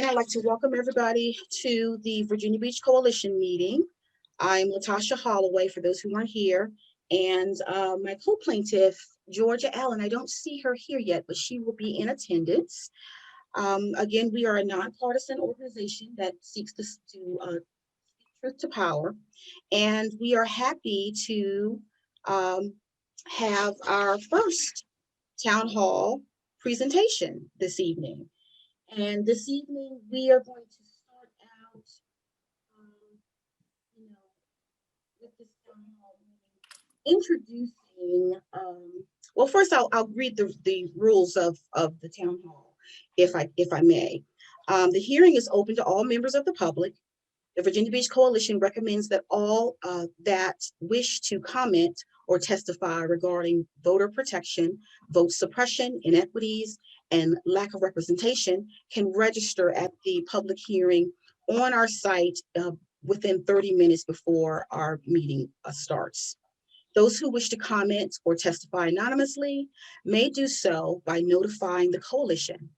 I'd like to welcome everybody to the Virginia Beach Coalition meeting. I'm Latasha Holloway, for those who aren't here, and my co-plaintiff, Georgia Allen. I don't see her here yet, but she will be in attendance. Again, we are a nonpartisan organization that seeks to speak truth to power, and we are happy to have our first town hall presentation this evening. And this evening, we are going to start out, you know, with this town hall meeting, introducing. Well, first, I'll read the rules of the town hall, if I may. The hearing is open to all members of the public. The Virginia Beach Coalition recommends that all that wish to comment or testify regarding voter protection, vote suppression, inequities, and lack of representation can register at the public hearing on our site within 30 minutes before our meeting starts. Those who wish to comment or testify anonymously may do so by notifying the coalition.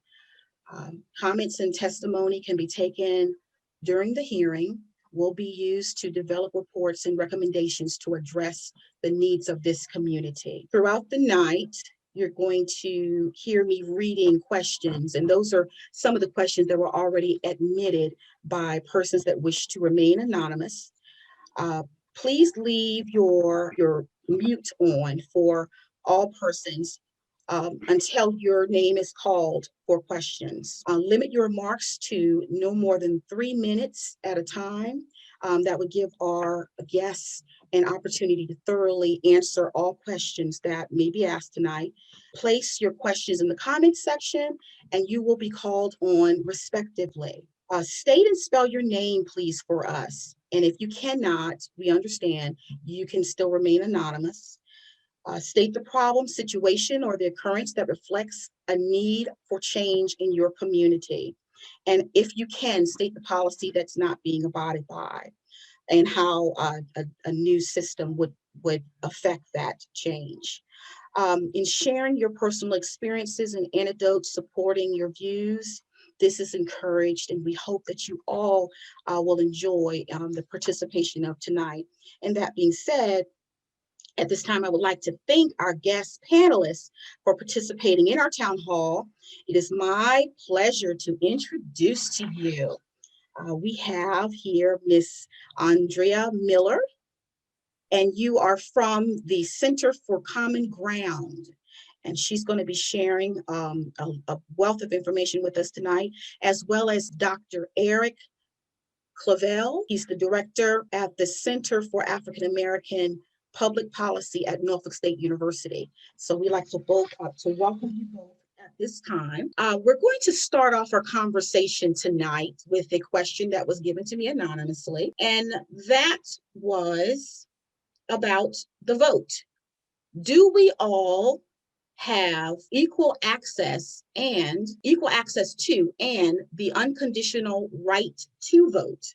Comments and testimony can be taken during the hearing, will be used to develop reports and recommendations to address the needs of this community. Throughout the night, you're going to hear me reading questions, and those are some of the questions that were already admitted by persons that wish to remain anonymous. Please leave your mute on for all persons until your name is called for questions. Limit your remarks to no more than 3 minutes at a time. That would give our guests an opportunity to thoroughly answer all questions that may be asked tonight. Place your questions in the comments section and you will be called on respectively. State and spell your name, please, for us. And if you cannot, we understand, you can still remain anonymous. State the problem, situation, or the occurrence that reflects a need for change in your community. And if you can, state the policy that's not being abided by and how a new system would affect that change. In sharing your personal experiences and anecdotes supporting your views, this is encouraged, and we hope that you all will enjoy the participation of tonight. And that being said, at this time, I would like to thank our guest panelists for participating in our town hall. It is my pleasure to introduce to you. We have here Miss Andrea Miller, and you are from the Center for Common Ground. And she's going to be sharing a wealth of information with us tonight, as well as Dr. Eric Claville. He's the director at the Center for African American Public Policy at Norfolk State University. So we like to welcome you both at this time. We're going to start off our conversation tonight with a question that was given to me anonymously, and that was about the vote. Do we all have equal access to and the unconditional right to vote?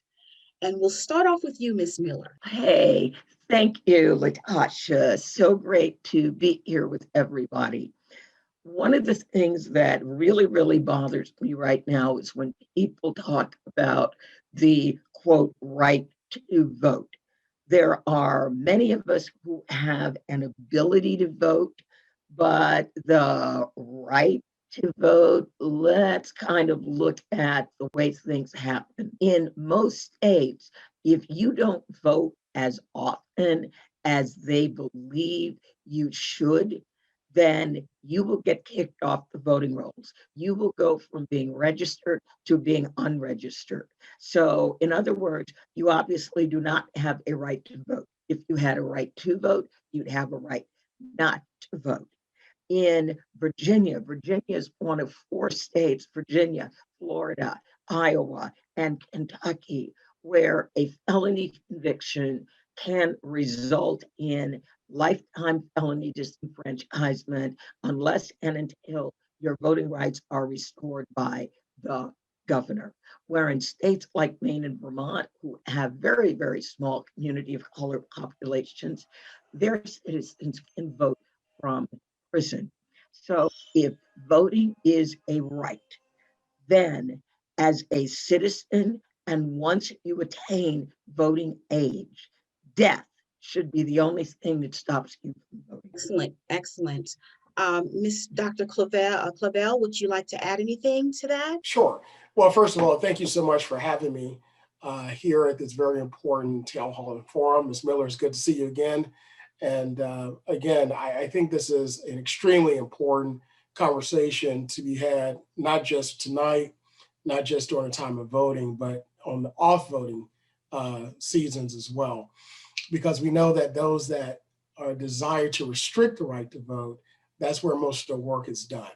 And we'll start off with you, Ms. Miller. Hey, thank you, Latasha. So great to be here with everybody. One of the things that really, really bothers me right now is when people talk about the, quote, right to vote. There are many of us who have an ability to vote, but the right to vote, let's kind of look at the way things happen. In most states, if you don't vote as often as they believe you should, then you will get kicked off the voting rolls. You will go from being registered to being unregistered. So, in other words, you obviously do not have a right to vote. If you had a right to vote, you'd have a right not to vote. In Virginia is one of 4 states, Virginia, Florida, Iowa, and Kentucky, where a felony conviction can result in lifetime felony disenfranchisement unless and until your voting rights are restored by the governor. Where in states like Maine and Vermont, who have very, very small community of color populations, their citizens can vote from prison. So if voting is a right, then as a citizen, and once you attain voting age, death should be the only thing that stops you from voting. Excellent, excellent. Miss Dr. Claville, would you like to add anything to that? Sure. Well, first of all, thank you so much for having me here at this very important town hall and forum. Ms. Miller, it's good to see you again. And again, I think this is an extremely important conversation to be had, not just tonight, not just during the time of voting, but on the off voting seasons as well. Because we know that those that are desire to restrict the right to vote, that's where most of the work is done.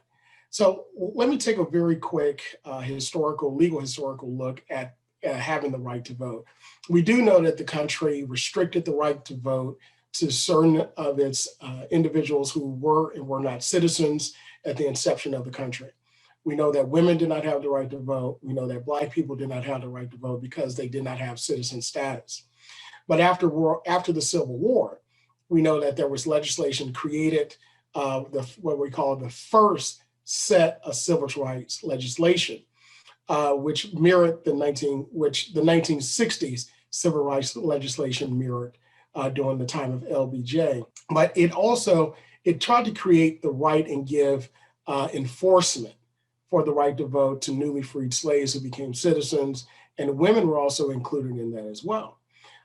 So let me take a very quick legal historical look at having the right to vote. We do know that the country restricted the right to vote to certain of its individuals who were and were not citizens at the inception of the country. We know that women did not have the right to vote. We know that Black people did not have the right to vote because they did not have citizen status. But after the Civil War, we know that there was legislation created, what we call the first set of civil rights legislation, which mirrored the 1960s civil rights legislation mirrored during the time of LBJ. But it tried to create the right and give enforcement for the right to vote to newly freed slaves who became citizens, and women were also included in that as well.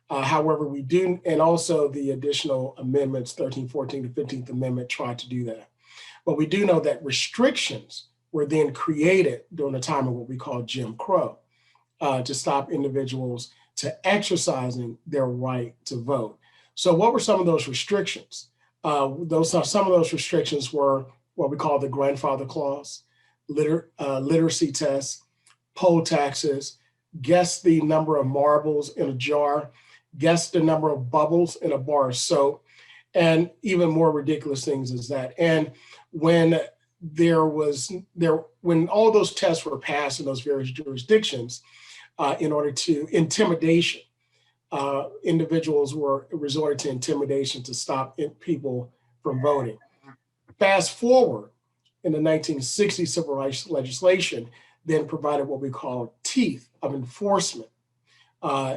However, we do, and also the additional amendments, 13th, 14th, and 15th Amendment tried to do that. But we do know that restrictions were then created during the time of what we call Jim Crow to stop individuals to exercising their right to vote. So what were some of those restrictions? Some of those restrictions were what we call the grandfather clause, literacy tests, poll taxes, guess the number of marbles in a jar, guess the number of bubbles in a bar of soap, and even more ridiculous things as that. And when when all those tests were passed in those various jurisdictions, in order to intimidation, individuals were resorted to intimidation to stop people from voting. Fast forward in the 1960s civil rights legislation, then provided what we call teeth of enforcement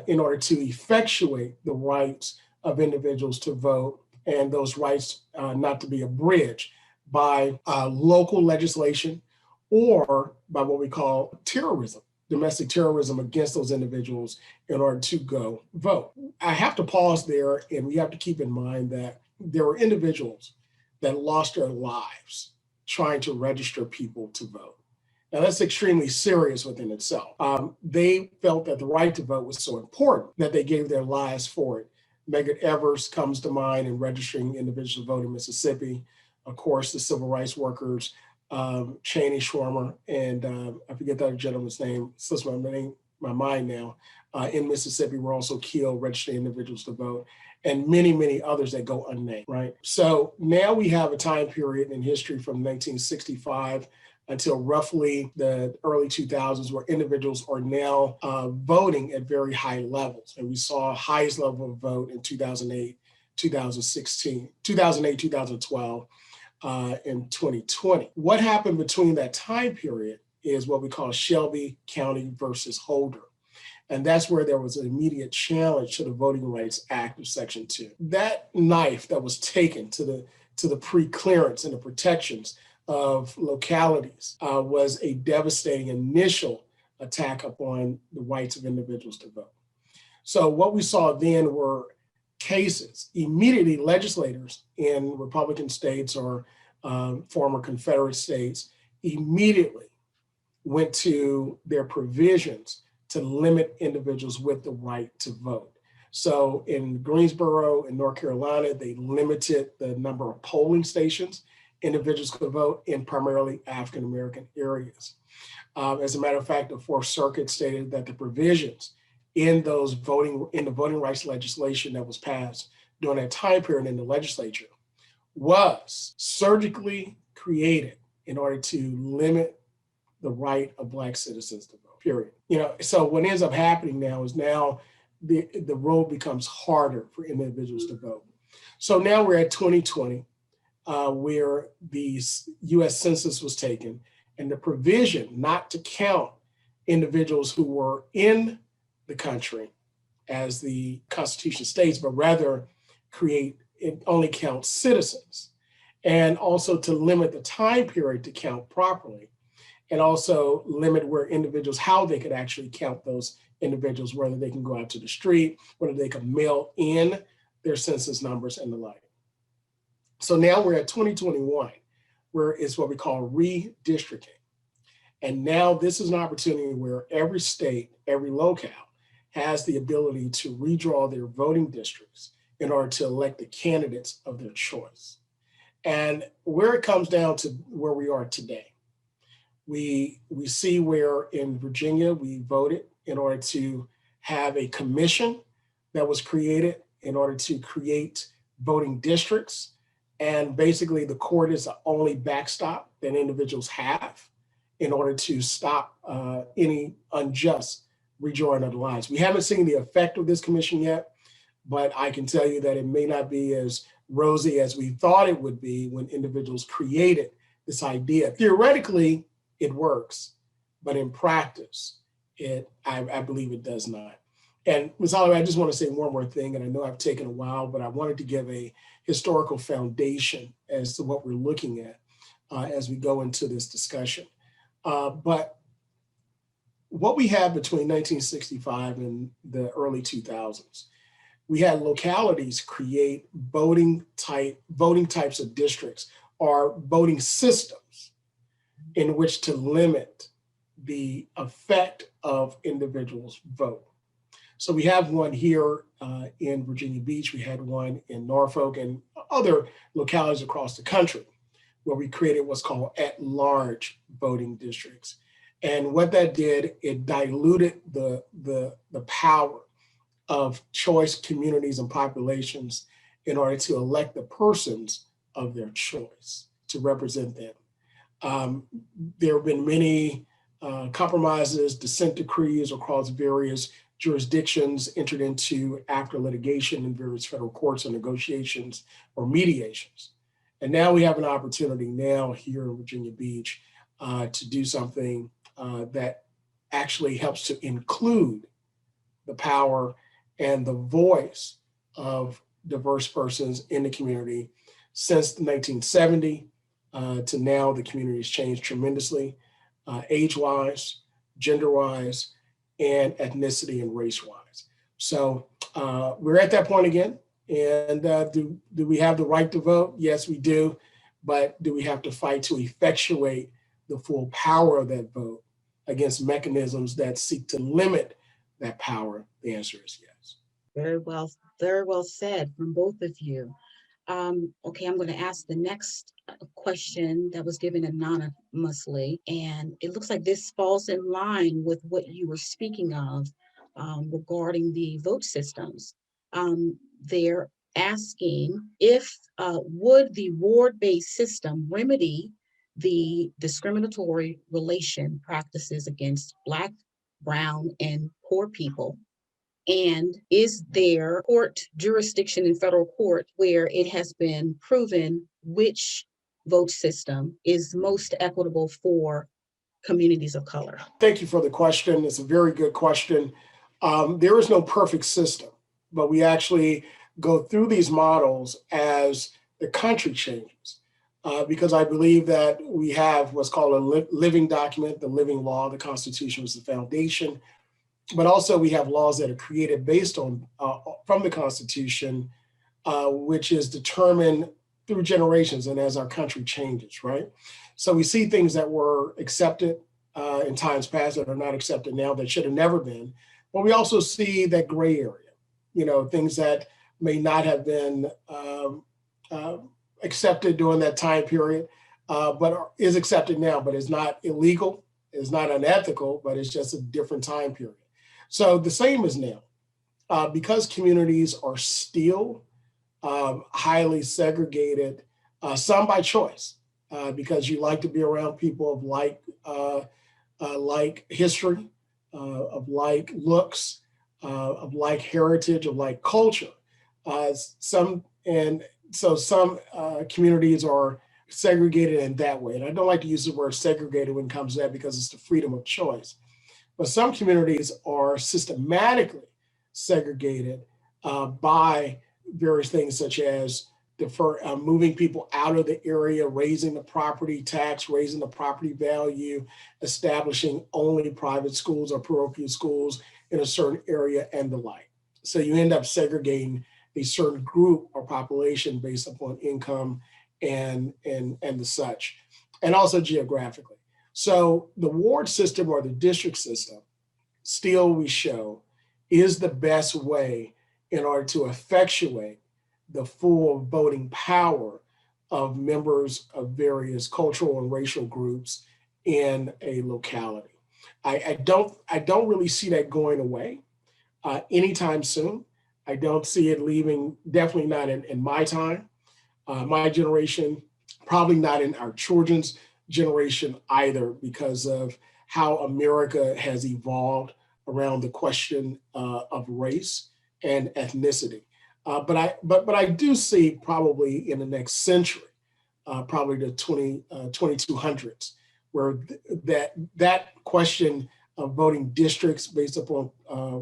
in order to effectuate the rights of individuals to vote and those rights not to be abridged by local legislation or by what we call terrorism, domestic terrorism against those individuals in order to go vote. I have to pause there, and we have to keep in mind that there were individuals that lost their lives trying to register people to vote. Now, that's extremely serious within itself. They felt that the right to vote was so important that they gave their lives for it. Megan Evers comes to mind in registering individuals to vote in Mississippi. Of course, the civil rights workers, Cheney, Schwarmer, and I forget the other gentleman's name, slips my mind now, in Mississippi were also killed registering individuals to vote, and many, many others that go unnamed, right? So now we have a time period in history from 1965 until roughly the early 2000s where individuals are now voting at very high levels. And we saw highest level of vote in 2008, 2016, 2008, 2012, and 2020. What happened between that time period is what we call Shelby County versus Holder. And that's where there was an immediate challenge to the Voting Rights Act of Section 2. That knife that was taken to the pre-clearance and the protections of localities was a devastating initial attack upon the rights of individuals to vote. So what we saw then were cases, immediately legislators in Republican states or former Confederate states immediately went to their provisions to limit individuals with the right to vote. So in Greensboro in North Carolina, they limited the number of polling stations individuals could vote in primarily African-American areas. As a matter of fact, the Fourth Circuit stated that the provisions in the voting rights legislation that was passed during that time period in the legislature was surgically created in order to limit the right of Black citizens to vote, period. So what ends up happening now is the road becomes harder for individuals to vote. So now we're at 2020, where the US Census was taken, and the provision not to count individuals who were in the country as the Constitution states, but rather it only counts citizens, and also to limit the time period to count properly, and also limit how they could actually count those individuals, whether they can go out to the street, whether they can mail in their census numbers and the like. So now we're at 2021, where it's what we call redistricting. And now this is an opportunity where every state, every locale has the ability to redraw their voting districts in order to elect the candidates of their choice. And where it comes down to where we are today, we see where in Virginia we voted in order to have a commission that was created in order to create voting districts. And basically the court is the only backstop that individuals have in order to stop any unjust redrawing of the lines. We haven't seen the effect of this commission yet, but I can tell you that it may not be as rosy as we thought it would be when individuals created this idea. Theoretically, it works, but in practice, I believe it does not. And Ms. Holloway, I just want to say one more thing, and I know I've taken a while, but I wanted to give a historical foundation as to what we're looking at as we go into this discussion. But what we have between 1965 and the early 2000s, we had localities create voting types of districts or voting systems in which to limit the effect of individuals' vote. So we have one here in Virginia Beach, we had one in Norfolk and other localities across the country where we created what's called at-large voting districts. And what that did, it diluted the power of choice communities and populations in order to elect the persons of their choice to represent them. There have been many compromises, dissent decrees across various jurisdictions entered into after litigation in various federal courts or negotiations or mediations. And now we have an opportunity now here in Virginia Beach to do something that actually helps to include the power and the voice of diverse persons in the community. Since 1970 to now, the community has changed tremendously, age-wise, gender-wise, and ethnicity and race-wise. So we're at that point again. And do we have the right to vote? Yes, we do. But do we have to fight to effectuate the full power of that vote against mechanisms that seek to limit that power? The answer is yes. Very well said from both of you. Okay, I'm going to ask the next question that was given anonymously, and it looks like this falls in line with what you were speaking of regarding the vote systems. They're asking if would the ward-based system remedy the discriminatory relation practices against Black, Brown, and poor people? And is there court jurisdiction in federal court where it has been proven which vote system is most equitable for communities of color? Thank you for the question. It's a very good question. There is no perfect system, but we actually go through these models as the country changes. Because I believe that we have what's called a living document, the living law. The Constitution was the foundation. But also we have laws that are created based on, from the Constitution, which is determined through generations and as our country changes, right? So we see things that were accepted in times past that are not accepted now, that should have never been. But we also see that gray area, things that may not have been accepted during that time period, but is accepted now, but is not illegal, is not unethical, but it's just a different time period. So the same is now, because communities are still highly segregated, some by choice, because you like to be around people of like history, of like looks, of like heritage, of like culture. Some communities are segregated in that way. And I don't like to use the word segregated when it comes to that because it's the freedom of choice. but some communities are systematically segregated by various things such as moving people out of the area, raising the property tax, raising the property value, establishing only private schools or parochial schools in a certain area and the like. So you end up segregating a certain group or population based upon income and the such, and also geographically. So the ward system or the district system, still we show, is the best way in order to effectuate the full voting power of members of various cultural and racial groups in a locality. I don't really see that going away anytime soon. I don't see it leaving, definitely not in my time, my generation, probably not in our children's generation either, because of how America has evolved around the question of race and ethnicity. But I do see probably in the next century, probably the 2200s, where that question of voting districts based upon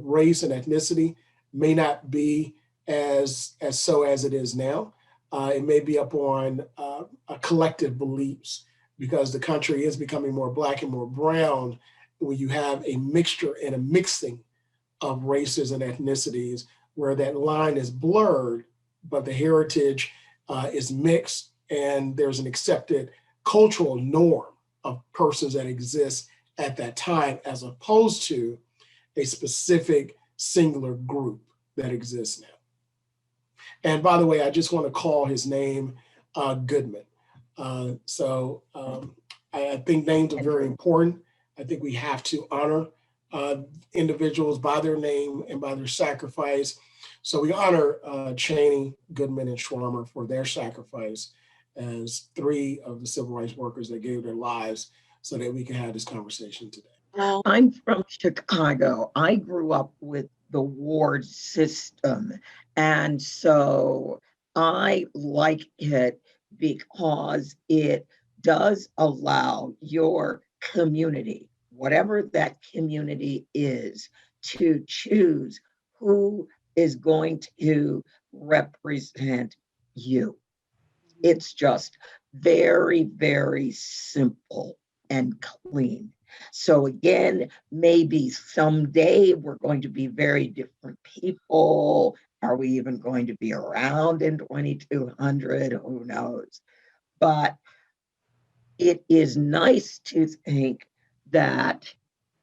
race and ethnicity may not be as it is now. It may be upon a collective beliefs, because the country is becoming more Black and more brown when you have a mixture and a mixing of races and ethnicities, where that line is blurred, but the heritage is mixed, and there's an accepted cultural norm of persons that exist at that time, as opposed to a specific singular group that exists now. And by the way, I just want to call his name Goodman. I think names are very important. I think we have to honor individuals by their name and by their sacrifice. So we honor Chaney, Goodman, and Schwarmer for their sacrifice as three of the civil rights workers that gave their lives so that we can have this conversation today. I'm from Chicago. I grew up with the ward system. And so I like it because it does allow your community, whatever that community is, to choose who is going to represent you. It's just very, very simple and clean. So again, maybe someday we're going to be very different people. Are we even going to be around in 2200? Who knows? But it is nice to think that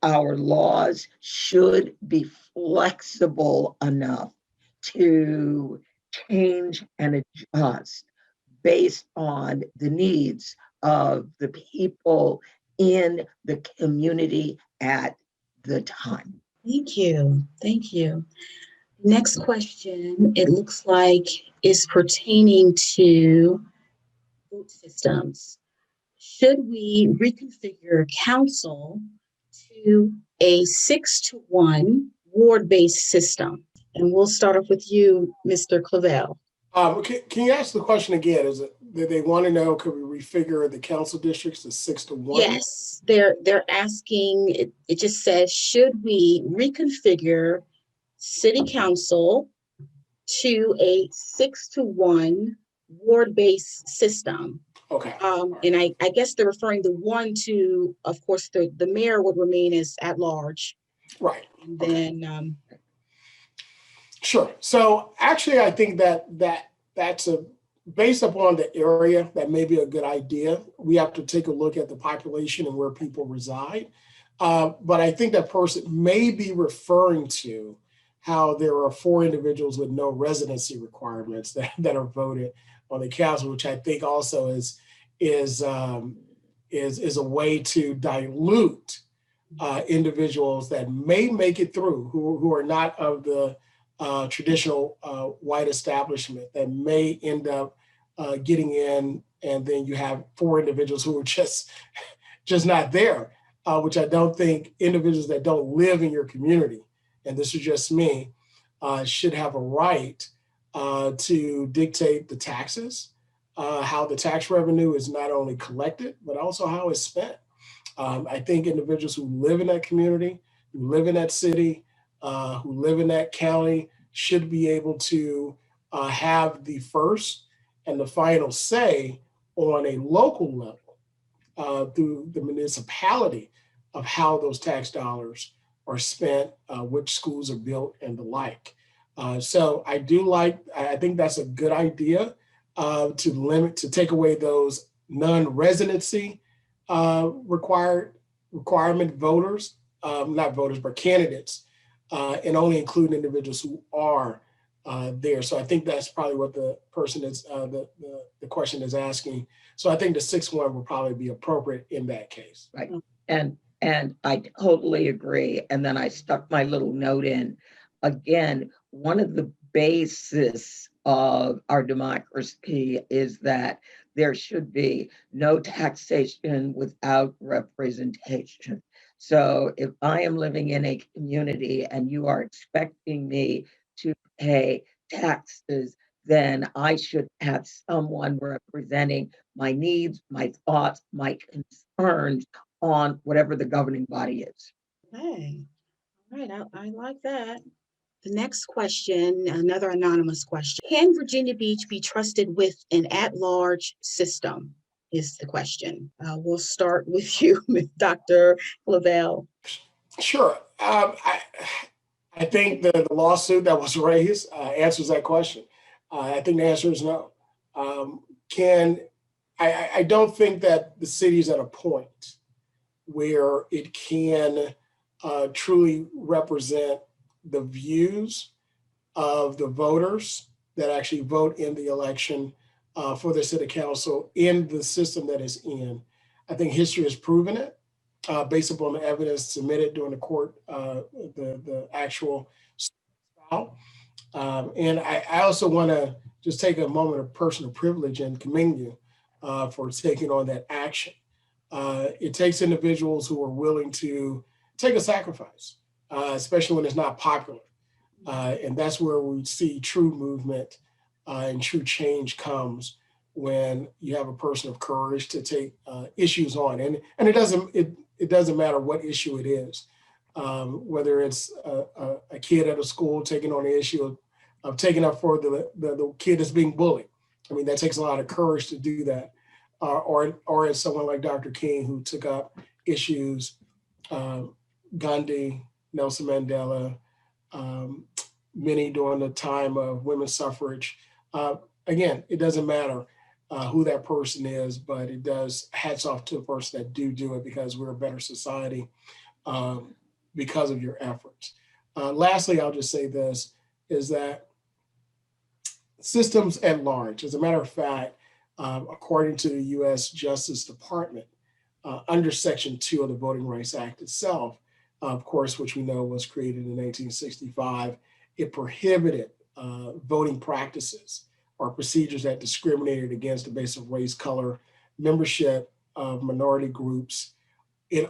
our laws should be flexible enough to change and adjust based on the needs of the people in the community at the time. Thank you. Thank you. Next question, it looks like, is pertaining to vote systems. Should we reconfigure council to a 6-to-1 ward-based system? And we'll start off with you, Mr. Claville. Can you ask the question again? Is it that they want to know, could we refigure the council districts to 6-to-1? Yes, they're asking, it just says, should we reconfigure city council to a 6-to-1 ward-based system? Okay. And I guess they're referring the one to, of course, the mayor would remain as at large. Right. And then sure. So actually, I think that's based upon the area, that may be a good idea. We have to take a look at the population and where people reside. But I think that person may be referring to how there are 4 individuals with no residency requirements that are voted on the council, which I think also is a way to dilute individuals that may make it through, who are not of the traditional white establishment, that may end up getting in, and then you have 4 individuals who are just not there, which I don't think individuals that don't live in your community, and this is just me, should have a right to dictate the taxes, how the tax revenue is not only collected, but also how it's spent. I think individuals who live in that community who live in that city, who live in that county, should be able to have the first and the final say on a local level through the municipality of how those tax dollars are spent, which schools are built, and the like. So I think that's a good idea to take away those non-residency requirement voters, not voters, but candidates, and only include individuals who are there. So I think that's probably what the person is, the question is asking. So I think the 6-1 would probably be appropriate in that case. Right. And I totally agree. And then I stuck my little note in. Again, one of the basis of our democracy is that there should be no taxation without representation. So if I am living in a community and you are expecting me to pay taxes, then I should have someone representing my needs, my thoughts, my concerns on whatever the governing body is. Okay, all right, I like that. The next question, another anonymous question. Can Virginia Beach be trusted with an at-large system is the question. We'll start with you, Dr. Claville. Sure. I think the lawsuit that was raised answers that question. I think the answer is no. I don't think that the city is at a point where it can truly represent the views of the voters that actually vote in the election for the city council in the system that is in. I think history has proven it based upon the evidence submitted during the court, the actual trial. And I also want to just take a moment of personal privilege and commend you for taking on that action. It takes individuals who are willing to take a sacrifice, especially when it's not popular. And that's where we see true movement and true change comes when you have a person of courage to take issues on. And it doesn't matter what issue it is, whether it's a kid at a school taking on the issue of taking up for the kid that's being bullied. I mean, that takes a lot of courage to do that. Or it's someone like Dr. King who took up issues, Gandhi, Nelson Mandela, many during the time of women's suffrage. Again, it doesn't matter who that person is, but it does hats off to the person that do it because we're a better society because of your efforts. Lastly, I'll just say this, is that systems at large, as a matter of fact, according to the U.S. Justice Department, under Section 2 of the Voting Rights Act itself, of course, which we know was created in 1865, it prohibited voting practices or procedures that discriminated against the basis of race, color, membership of minority groups.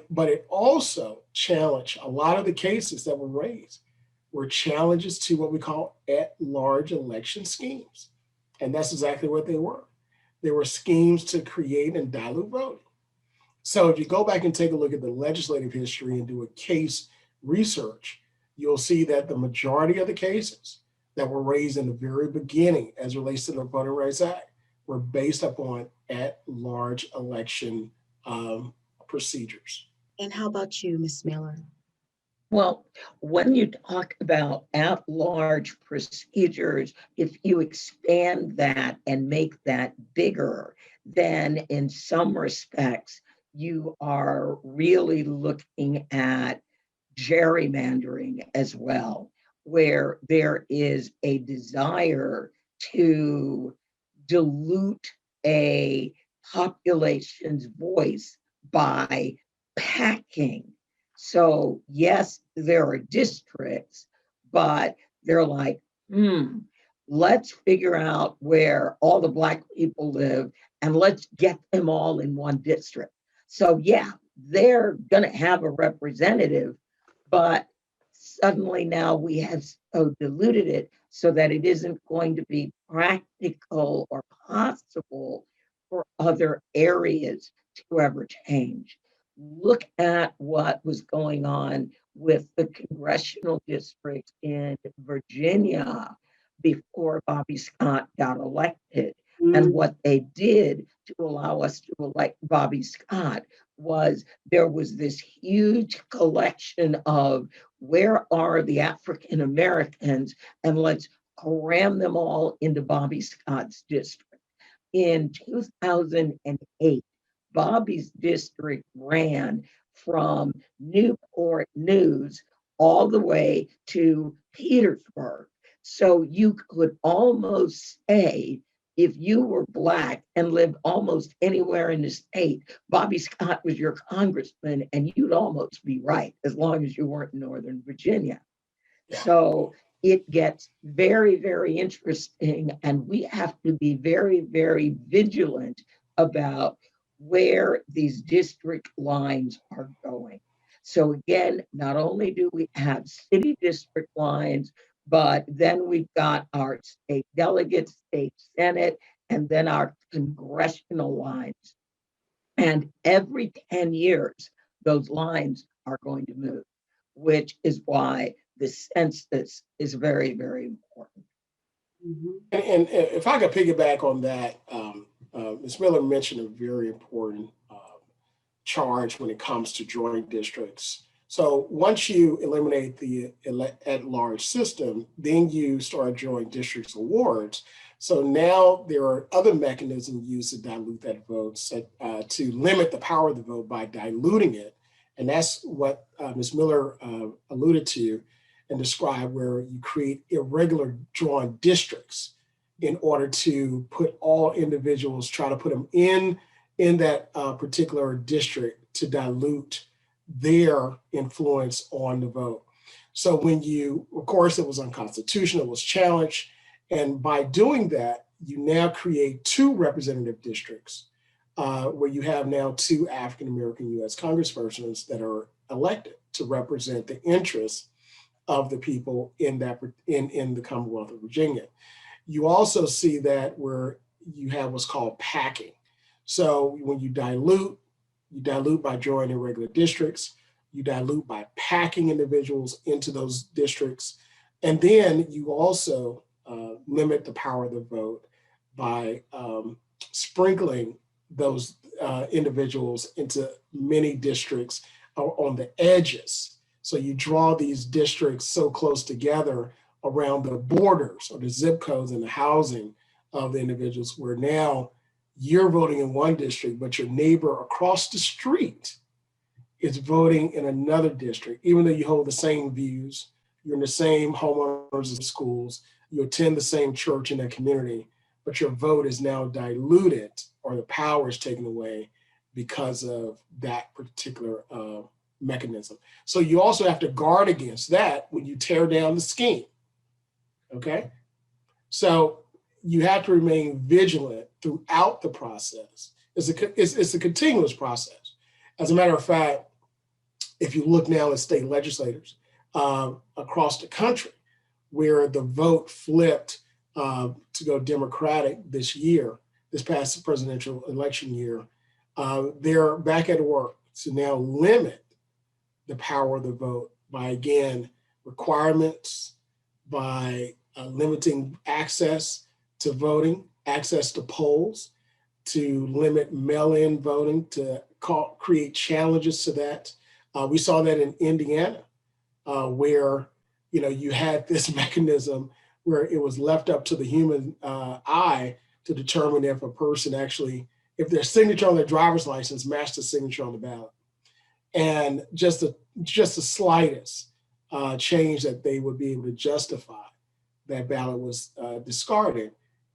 But it also challenged a lot of the cases that were raised were challenges to what we call at-large election schemes. And that's exactly what they were. They were schemes to create and dilute voting. So if you go back and take a look at the legislative history and do a case research, you'll see that the majority of the cases that were raised in the very beginning as relates to the Voting Rights Act were based upon at-large election procedures. And how about you, Ms. Miller? Well, when you talk about at-large procedures, if you expand that and make that bigger, then in some respects, you are really looking at gerrymandering as well, where there is a desire to dilute a population's voice by packing. So yes, there are districts, but they're like, let's figure out where all the Black people live and let's get them all in one district. So yeah, they're gonna have a representative, but suddenly now we have so diluted it so that it isn't going to be practical or possible for other areas to ever change. Look at what was going on with the congressional district in Virginia before Bobby Scott got elected. And what they did to allow us to elect Bobby Scott was there was this huge collection of where are the African Americans, and let's cram them all into Bobby Scott's district. In 2008, Bobby's district ran from Newport News all the way to Petersburg. So you could almost say, if you were Black and lived almost anywhere in the state, Bobby Scott was your congressman, and you'd almost be right as long as you weren't in Northern Virginia. Yeah. So it gets very, very interesting, and we have to be very, very vigilant about where these district lines are going. So again, not only do we have city district lines, but then we've got our state delegates, state senate, and then our congressional lines. And every 10 years, those lines are going to move, which is why the census is very, very important. And if I could piggyback on that, Ms. Miller mentioned a very important charge when it comes to joint districts. So once you eliminate the at-large system, then you start joint districts awards. So now there are other mechanisms used to dilute that vote, to limit the power of the vote by diluting it. And that's what Ms. Miller alluded to and described, where you create irregular drawn districts in order to put all individuals, try to put them in that particular district to dilute their influence on the vote. So when you, of course, it was unconstitutional, it was challenged. And by doing that, you now create two representative districts where you have now two African-American US congresspersons that are elected to represent the interests of the people in the Commonwealth of Virginia. You also see that where you have what's called packing. So when you dilute by drawing irregular districts, you dilute by packing individuals into those districts, and then you also limit the power of the vote by sprinkling those individuals into many districts on the edges. So you draw these districts so close together around the borders or the zip codes and the housing of the individuals, where now you're voting in one district, but your neighbor across the street is voting in another district, even though you hold the same views, you're in the same homeowners and schools, you attend the same church in that community, but your vote is now diluted, or the power is taken away because of that particular mechanism. So you also have to guard against that when you tear down the scheme, okay? So you have to remain vigilant throughout the process. It's a continuous process. As a matter of fact, if you look now at state legislators across the country, where the vote flipped to go Democratic this past presidential election year, they're back at work to now limit the power of the vote by, again, requirements, by limiting access to voting, access to polls, to limit mail-in voting, to create challenges to that. We saw that in Indiana, where you had this mechanism where it was left up to the human eye to determine if a person actually, if their signature on their driver's license matched the signature on the ballot. And just the slightest change that they would be able to justify that ballot was discarded,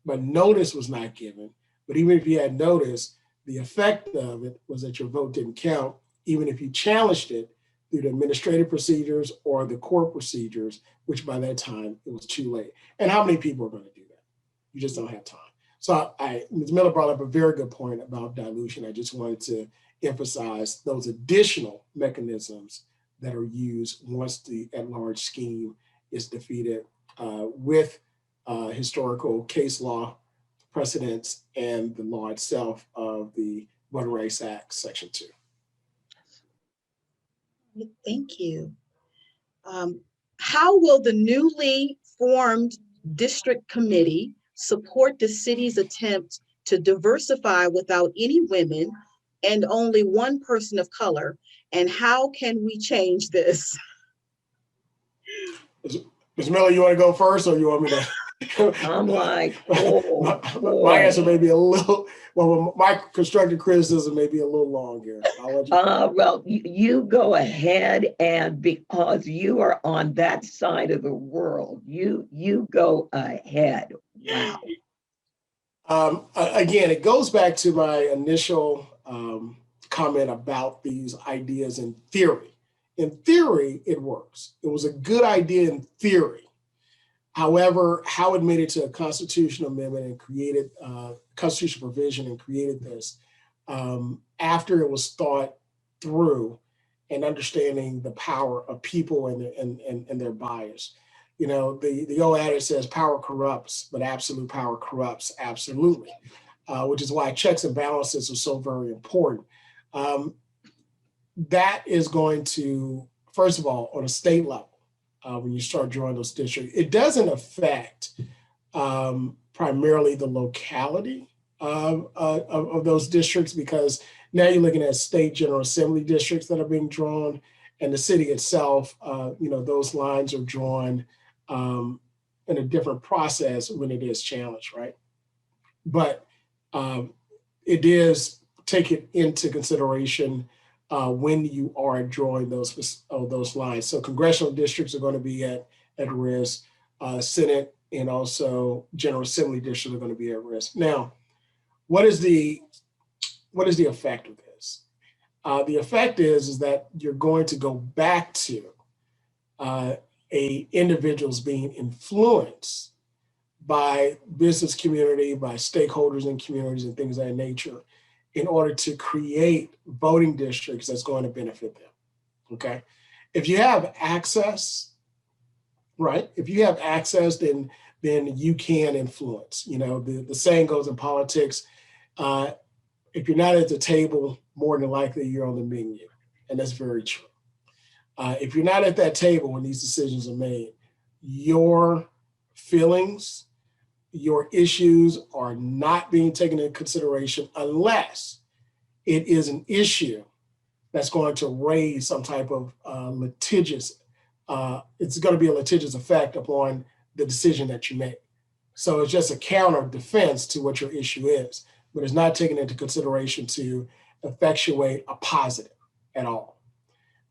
but notice was not given. But even if you had notice, the effect of it was that your vote didn't count, even if you challenged it through the administrative procedures or the court procedures, which by that time it was too late. And how many people are going to do that? You just don't have time. So Ms. Miller brought up a very good point about dilution. I just wanted to emphasize those additional mechanisms that are used once the at-large scheme is defeated with historical case law precedents and the law itself of the Voter Rights Act, Section 2. Thank you. How will the newly formed district committee support the city's attempt to diversify without any women and only one person of color? And how can we change this? Ms. Miller, you want to go first, or you want me to? I'm like, oh, my answer may boy. be a little, well, my constructive criticism may be a little long here. I'll let you. Well, you go ahead, and because you are on that side of the world, you go ahead. Wow. Again, it goes back to my initial comment about these ideas in theory. In theory, it works. It was a good idea in theory. However, how it made it to a constitutional amendment and created constitutional provision and created this after it was thought through and understanding the power of people and their bias. You know, the old adage says power corrupts, but absolute power corrupts absolutely, which is why checks and balances are so very important. That is going to, first of all, on a state level, when you start drawing those districts, it doesn't affect primarily the locality of those districts, because now you're looking at state general assembly districts that are being drawn, and the city itself, you know, those lines are drawn in a different process when it is challenged, right? But it is take it into consideration when you are drawing those lines. So congressional districts are going to be at risk, Senate and also General Assembly districts are going to be at risk. Now, what is the effect of this? The effect is that you're going to go back to individuals being influenced by business community, by stakeholders in communities and things of that nature, in order to create voting districts that's going to benefit them, okay? If you have access, right? If you have access, then you can influence. You know, the saying goes in politics, if you're not at the table, more than likely you're on the menu. And that's very true. If you're not at that table when these decisions are made, your feelings, your issues are not being taken into consideration unless it is an issue that's going to raise some type of litigious, it's going to be a litigious effect upon the decision that you make. So it's just a counter defense to what your issue is, but it's not taken into consideration to effectuate a positive at all.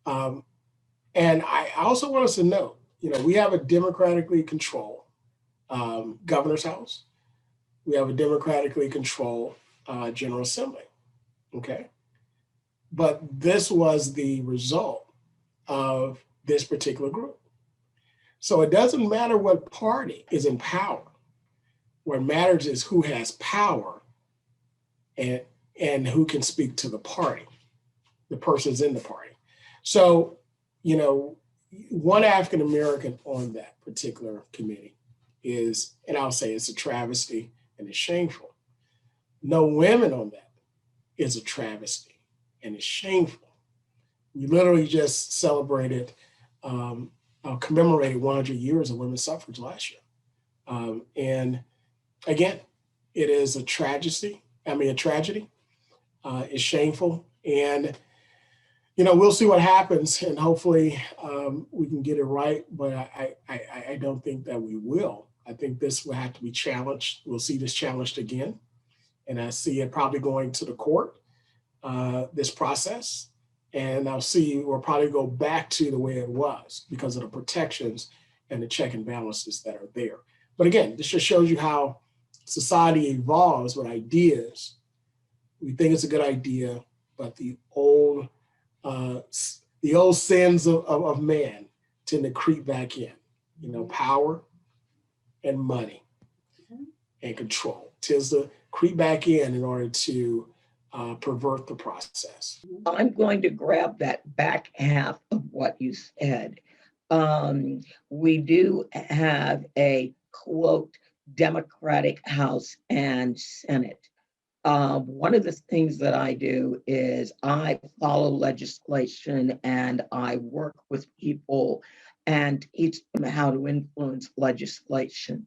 And I also want us to know, you know, we have a democratically controlled governor's house. We have a democratically controlled General Assembly, okay? But this was the result of this particular group. So it doesn't matter what party is in power. What matters is who has power and who can speak to the party, the persons in the party. So, you know, one African-American on that particular committee is, and I'll say it's a travesty and it's shameful. No women on that is a travesty and it's shameful. We literally just celebrated, commemorated 100 years of women's suffrage last year. And again, it is a tragedy. It's shameful. And, you know, we'll see what happens and hopefully we can get it right, but I don't think that we will. I think this will have to be challenged. We'll see this challenged again. And I see it probably going to the court, this process. And I'll see we'll probably go back to the way it was because of the protections and the check and balances that are there. But again, this just shows you how society evolves with ideas. We think it's a good idea, but the old sins of man tend to creep back in, you know, power and money and control tends to creep back in order to pervert the process. I'm going to grab that back half of what you said. We do have a quote Democratic House and Senate. One of the things that I do is I follow legislation and I work with people and teach them how to influence legislation.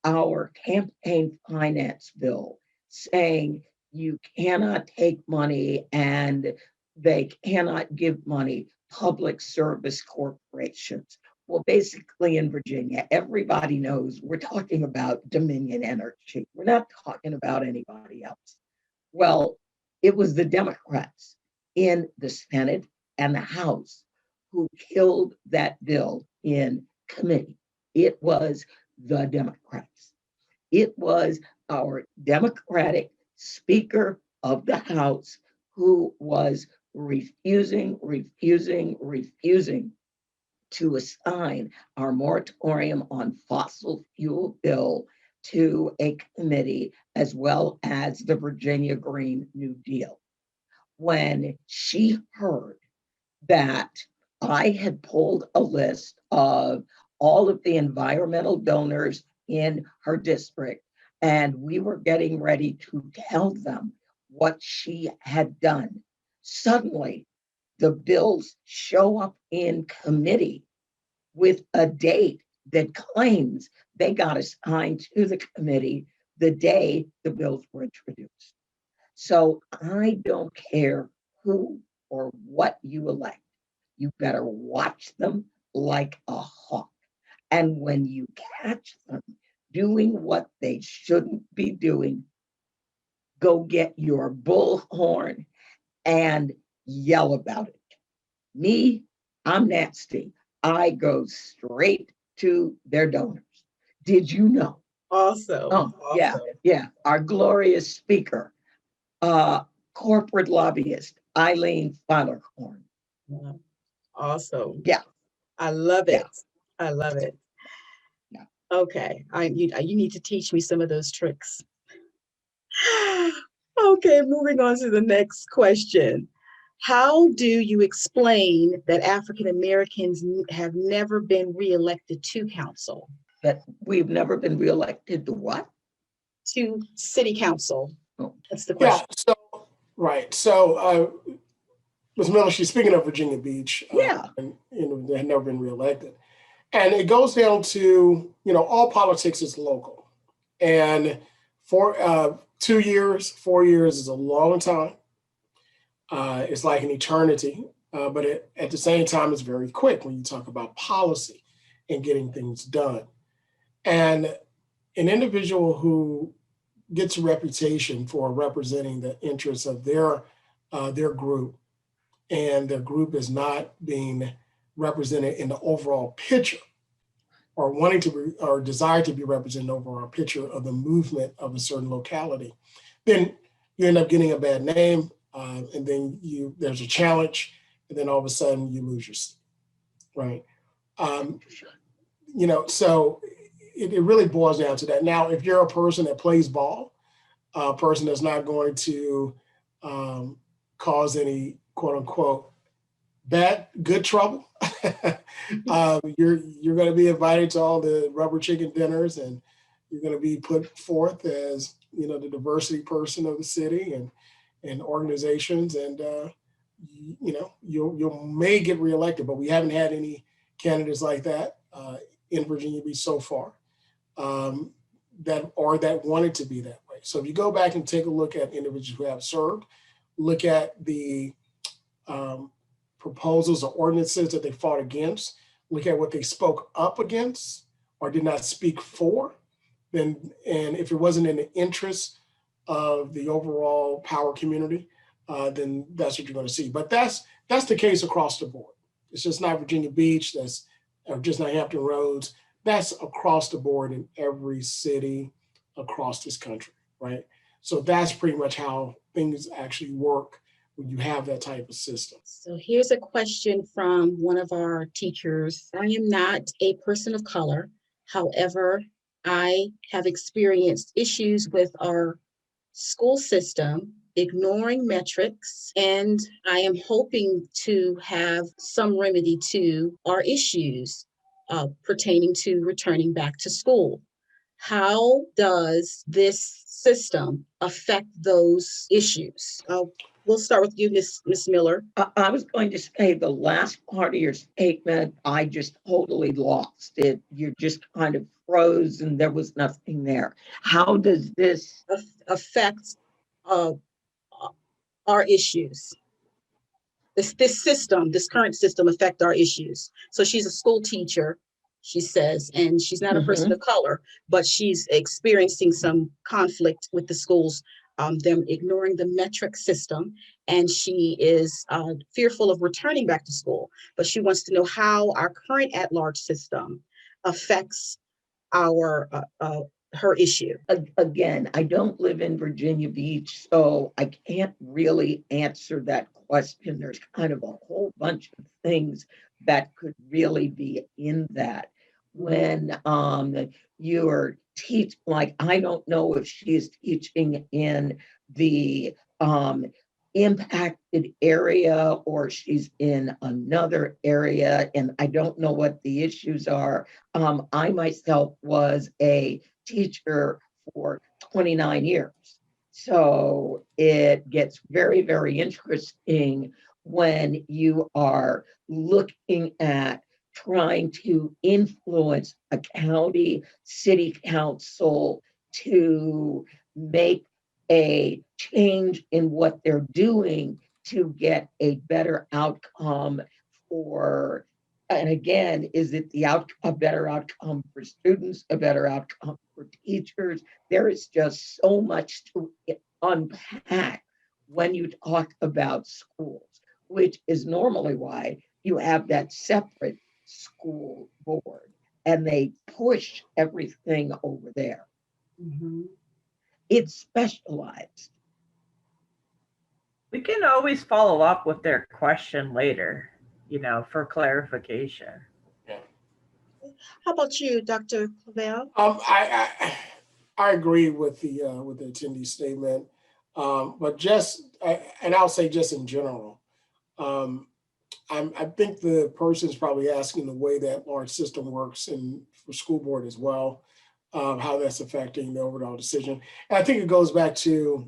Our campaign finance bill saying you cannot take money and they cannot give money, public service corporations. Well, basically in Virginia, everybody knows we're talking about Dominion Energy. We're not talking about anybody else. Well, it was the Democrats in the Senate and the House who killed that bill in committee. It was the Democrats. It was our Democratic Speaker of the House who was refusing to assign our moratorium on fossil fuel bill to a committee, as well as the Virginia Green New Deal. When she heard that I had pulled a list of all of the environmental donors in her district, and we were getting ready to tell them what she had done, suddenly the bills show up in committee with a date that claims they got assigned to the committee the day the bills were introduced. So I don't care who or what you elect. You better watch them like a hawk. And when you catch them doing what they shouldn't be doing, go get your bullhorn and yell about it. Me, I'm nasty. I go straight to their donors. Did you know? Awesome. Oh, yeah, Awesome. yeah. Our glorious speaker, corporate lobbyist, Eileen Feilerhorn. Yeah. Awesome. Yeah. I love it. Yeah. I love it. Yeah. Okay. You need to teach me some of those tricks. Okay, moving on to the next question. How do you explain that African Americans have never been reelected to council? That we've never been reelected to what? To city council. Oh. That's the question. Yeah. So right. So Ms. Miller, she's speaking of Virginia Beach. Yeah. And they had never been reelected. And it goes down to, all politics is local. And for 2 years, 4 years is a long time. It's like an eternity. But at the same time, it's very quick when you talk about policy and getting things done. And an individual who gets a reputation for representing the interests of their group, and their group is not being represented in the overall picture, or wanting to be, or desire to be represented over our picture of the movement of a certain locality, then you end up getting a bad name, and then there's a challenge, and then all of a sudden you lose your seat, right? So it really boils down to that. Now, if you're a person that plays ball, a person that's not going to cause any quote unquote good trouble, you're going to be invited to all the rubber chicken dinners, and you're going to be put forth as the diversity person of the city and organizations, and you may get reelected, but we haven't had any candidates like that in Virginia Beach so far, that wanted to be that way. So if you go back and take a look at individuals who have served, look at the proposals or ordinances that they fought against, look at what they spoke up against or did not speak for, and if it wasn't in the interest of the overall power community, then that's what you're going to see. But that's the case across the board. It's just not Virginia Beach, or just not Hampton Roads. That's across the board in every city across this country, right? So that's pretty much how things actually work when you have that type of system. So here's a question from one of our teachers. I am not a person of color. However, I have experienced issues with our school system ignoring metrics, and I am hoping to have some remedy to our issues pertaining to returning back to school. How does this system affect those issues? We'll start with you, Miss Miller. I was going to say the last part of your statement, I just totally lost it. You just kind of froze and there was nothing there. How does this affect uh, our issues? This current system affect our issues. So she's a school teacher, she says, and she's not a person of color, but she's experiencing some conflict with the schools, them ignoring the metric system, and she is fearful of returning back to school, but she wants to know how our current at-large system affects our her issue. Again, I don't live in Virginia Beach, so I can't really answer that question. There's kind of a whole bunch of things that could really be in that. When you're like, I don't know if she's teaching in the impacted area or she's in another area, and I don't know what the issues are. I myself was a teacher for 29 years. So it gets very, very interesting when you are looking at trying to influence a county city council to make a change in what they're doing to get a better outcome for, and again, is it a better outcome for students, a better outcome for teachers? There is just so much to unpack when you talk about schools, which is normally why you have that separate school board and they push everything over there. It's specialized. We can always follow up with their question later, for clarification. Yeah. How about you, Dr. Claville? I agree with the attendee statement, but and I'll say just in general, I think the person's probably asking the way that large system works and for school board as well, how that's affecting the overall decision. And I think it goes back to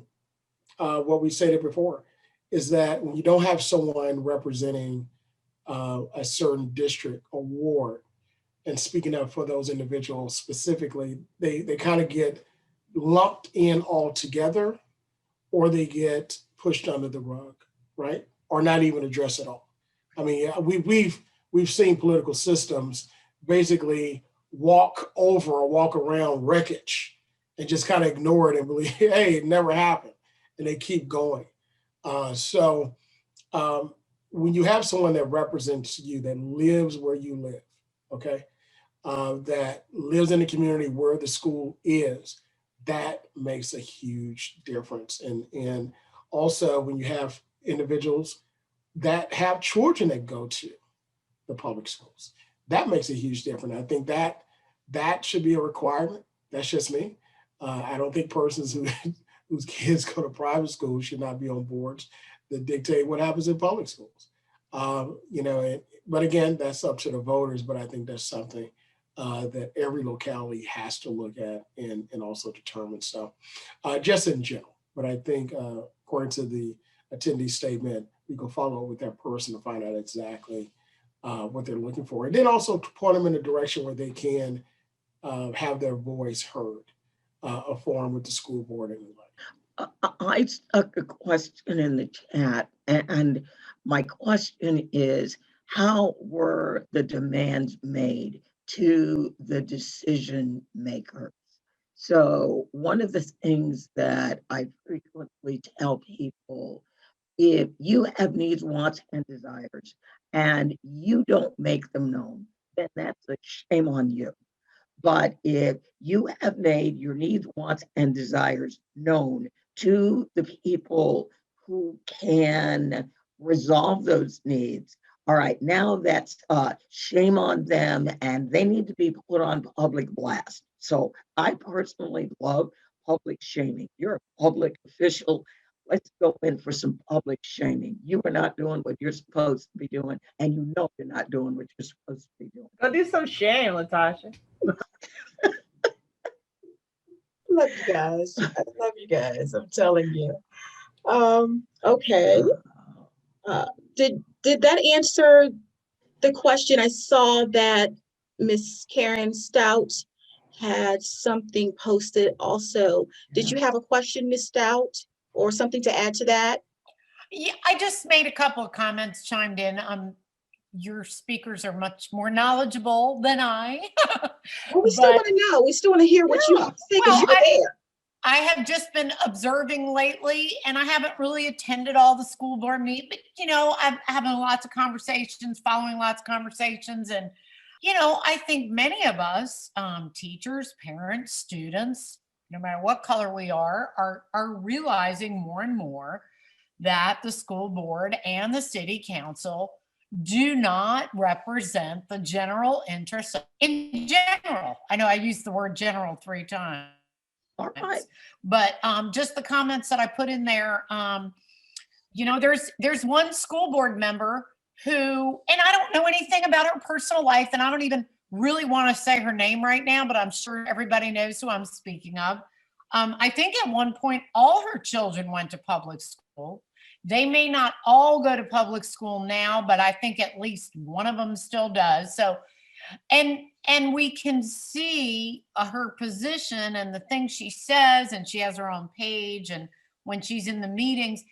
what we stated before, is that when you don't have someone representing a certain district or ward and speaking up for those individuals specifically, they kind of get lumped in all together, or they get pushed under the rug, right? Or not even addressed at all. I mean, we've seen political systems basically walk over or walk around wreckage and just kind of ignore it and believe, hey, it never happened, and they keep going. So when you have someone that represents you, that lives where you live, okay, that lives in the community where the school is, that makes a huge difference. And also when you have individuals that have children that go to the public schools, that makes a huge difference. I think that should be a requirement. That's just me. I don't think persons whose kids go to private schools should not be on boards that dictate what happens in public schools. But again, that's up to the voters, but I think that's something that every locality has to look at and also determine. So just in general, but I think according to the attendee statement, we can follow up with that person to find out exactly what they're looking for. And then also point them in a direction where they can have their voice heard, a forum with the school board and the like. I stuck a question in the chat, and my question is, how were the demands made to the decision makers? So one of the things that I frequently tell people, if you have needs, wants, and desires, and you don't make them known, then that's a shame on you. But if you have made your needs, wants, and desires known to the people who can resolve those needs, all right, now that's shame on them, and they need to be put on public blast. So I personally love public shaming. You're a public official. Let's go in for some public shaming. You are not doing what you're supposed to be doing, and you know you're not doing what you're supposed to be doing. Go do some shame, Latasha. love you guys. I love you guys. I'm telling you. Okay. Did that answer the question? I saw that Miss Karen Stout had something posted also. Did you have a question, Miss Stout, or something to add to that? Yeah, I just made a couple of comments, chimed in. Your speakers are much more knowledgeable than I. Well, we still But- want to know. We still want to hear what you have to say because Well, you were there. I have just been observing lately, and I haven't really attended all the school board meetings, but I'm having lots of conversations, following lots of conversations. And, I think many of us, teachers, parents, students, no matter what color we are realizing more and more that the school board and the city council do not represent the general interest in general. I know I used the word general 3 times. All right. But just the comments that I put in there, there's one school board member who, and I don't know anything about her personal life, and I don't even really want to say her name right now, but I'm sure everybody knows who I'm speaking of. I think at one point, all her children went to public school. They may not all go to public school now, but I think at least one of them still does. So, and we can see her position and the things she says, and she has her own page. And when she's in the meetings,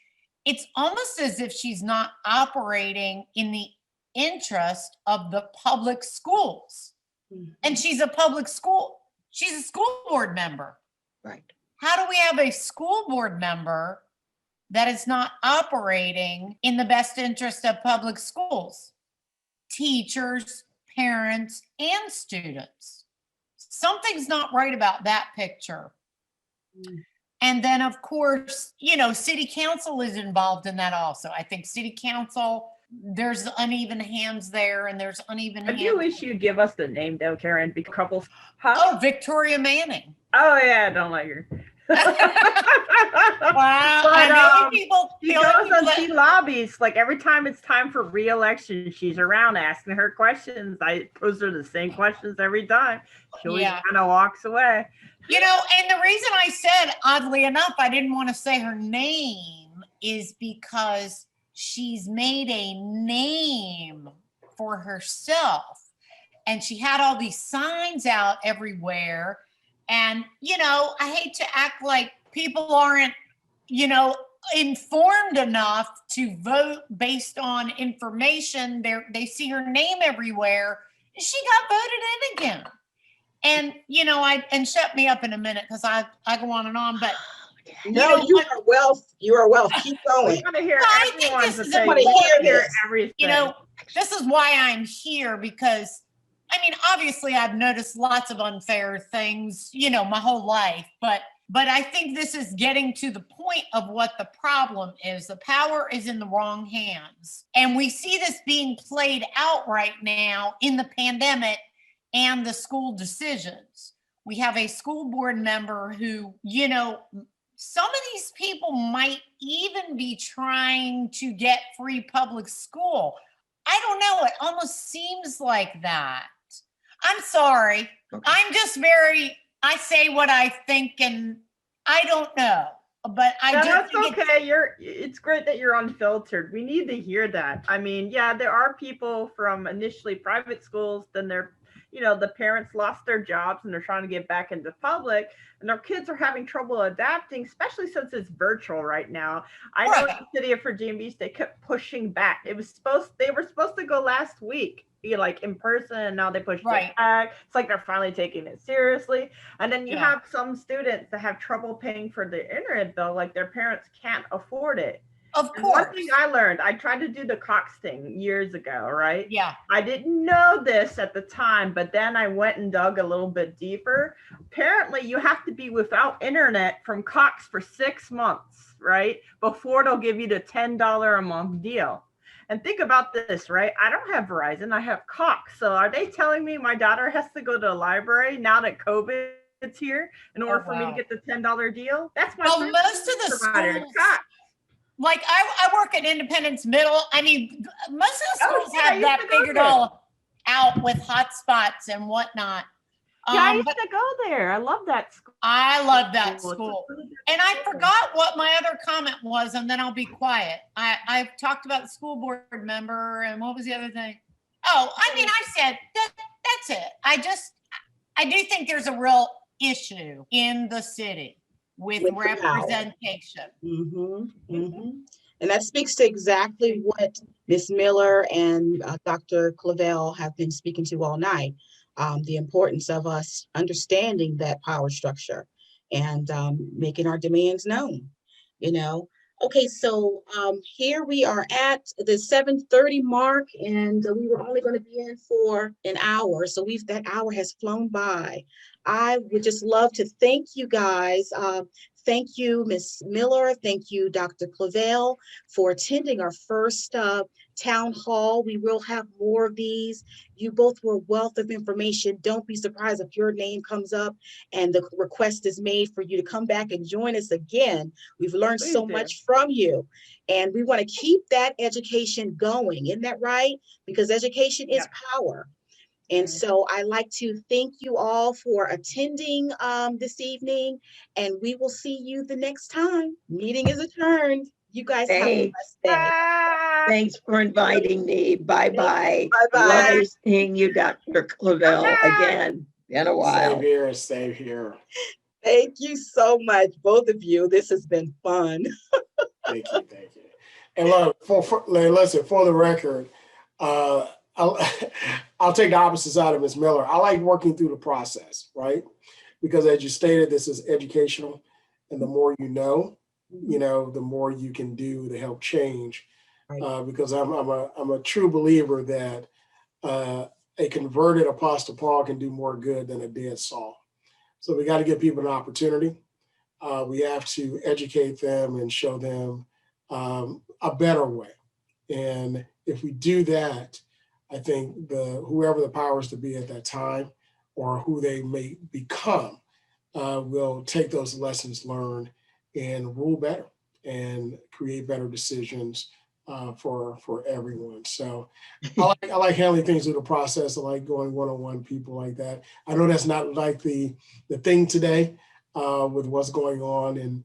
it's almost as if she's not operating in the interest of the public schools. And she's a school board member. Right. How do we have a school board member that is not operating in the best interest of public schools? Teachers, parents, and students. Something's not right about that picture. And then, of course, city council is involved in that also. I think city council, there's uneven hands there, and there's uneven hands. I do wish you'd give us the name though, Karen, because couples. Huh? Oh, Victoria Manning. Oh yeah, don't let her. Wow. But, she goes and that- she lobbies. Like every time it's time for re-election, she's around asking her questions. I pose her the same questions every time. She always kind of walks away. And the reason I said, oddly enough, I didn't want to say her name is because she's made a name for herself. And she had all these signs out everywhere. And, I hate to act like people aren't, informed enough to vote based on information. They see her name everywhere. She got voted in again. And, and shut me up in a minute because I go on and on, but. No, you are wealth. You are wealth. Keep going. We want to hear I think everyone's this is opinion. important. We want to hear This. everything. This is why I'm here because, obviously I've noticed lots of unfair things, my whole life, but I think this is getting to the point of what the problem is. The power is in the wrong hands. And we see this being played out right now in the pandemic and the school decisions. We have a school board member who, some of these people might even be trying to get free public school. I don't know. It almost seems like that. I'm sorry. Okay. I'm just I say what I think and I don't know. But I do that's think okay. It's great that you're unfiltered. We need to hear that. There are people from initially private schools, then the parents lost their jobs and they're trying to get back into public, and their kids are having trouble adapting, especially since it's virtual right now. I know in the city of Virginia Beach, they kept pushing back. They were supposed to go last week, be like in person, and now they pushed it back. It's like they're finally taking it seriously. And then you have some students that have trouble paying for the internet bill, like their parents can't afford it. Of And course. one thing I learned, I tried to do the Cox thing years ago, right? Yeah. I didn't know this at the time, but then I went and dug a little bit deeper. Apparently, you have to be without internet from Cox for 6 months, right? Before they'll give you the $10 a month deal. And think about this, right? I don't have Verizon, I have Cox. So are they telling me my daughter has to go to the library now that COVID is here in order for me to get the $10 deal? That's my most of the provider, schools, Cox. like I work at Independence Middle. Most of the schools yeah, have that figured all out with hotspots and whatnot. Yeah, I used But to go there. I love that school. I love that It's a school. really good And I school. forgot what my other comment was, and then I'll be quiet. I've talked about the school board member, and what was the other thing? Oh, I mean, I said that's it. I do think there's a real issue in the city with With the power. representation. And that speaks to exactly what Ms. Miller and Dr. Claville have been speaking to all night. The importance of us understanding that power structure and making our demands known, you know. Okay, so here we are at the 7:30 mark, and we were only going to be in for an hour. So that hour has flown by. I would just love to thank you guys. Thank you, Ms. Miller. Thank you, Dr. Claville, for attending our first town hall. We will have more of these. You both were a wealth of information. Don't be surprised if your name comes up and the request is made for you to come back and join us again. We've learned Please so do. much from you, and we want to keep that education going. Isn't that right? Because education is power. And so I'd like to thank you all for attending this evening, and we will see you the next time. Meeting is adjourned. You guys have a Thanks. blessed day. Thanks for inviting me. Bye-bye. Bye-bye. Lovely seeing you, Dr. Claville, again. Been a while. Same here. Thank you so much, both of you. This has been fun. Thank you. And look, listen, for the record, I'll take the opposite side of Ms. Miller. I like working through the process, right? Because as you stated, this is educational, and the more you know, the more you can do to help change. Right. Because I'm a true believer that a converted Apostle Paul can do more good than a dead Saul. So we got to give people an opportunity. We have to educate them and show them a better way. And if we do that, I think whoever the powers to be at that time or who they may become will take those lessons learned and rule better and create better decisions for everyone. So I like handling things through the process. I like going one-on-one people like that. I know that's not like the thing today with what's going on in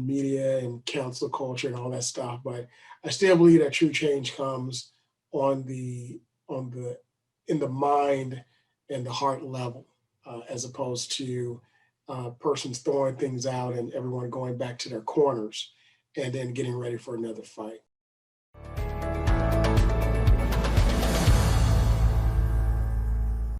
media and council culture and all that stuff, but I still believe that true change comes in the mind and the heart level, as opposed to persons throwing things out and everyone going back to their corners and then getting ready for another fight.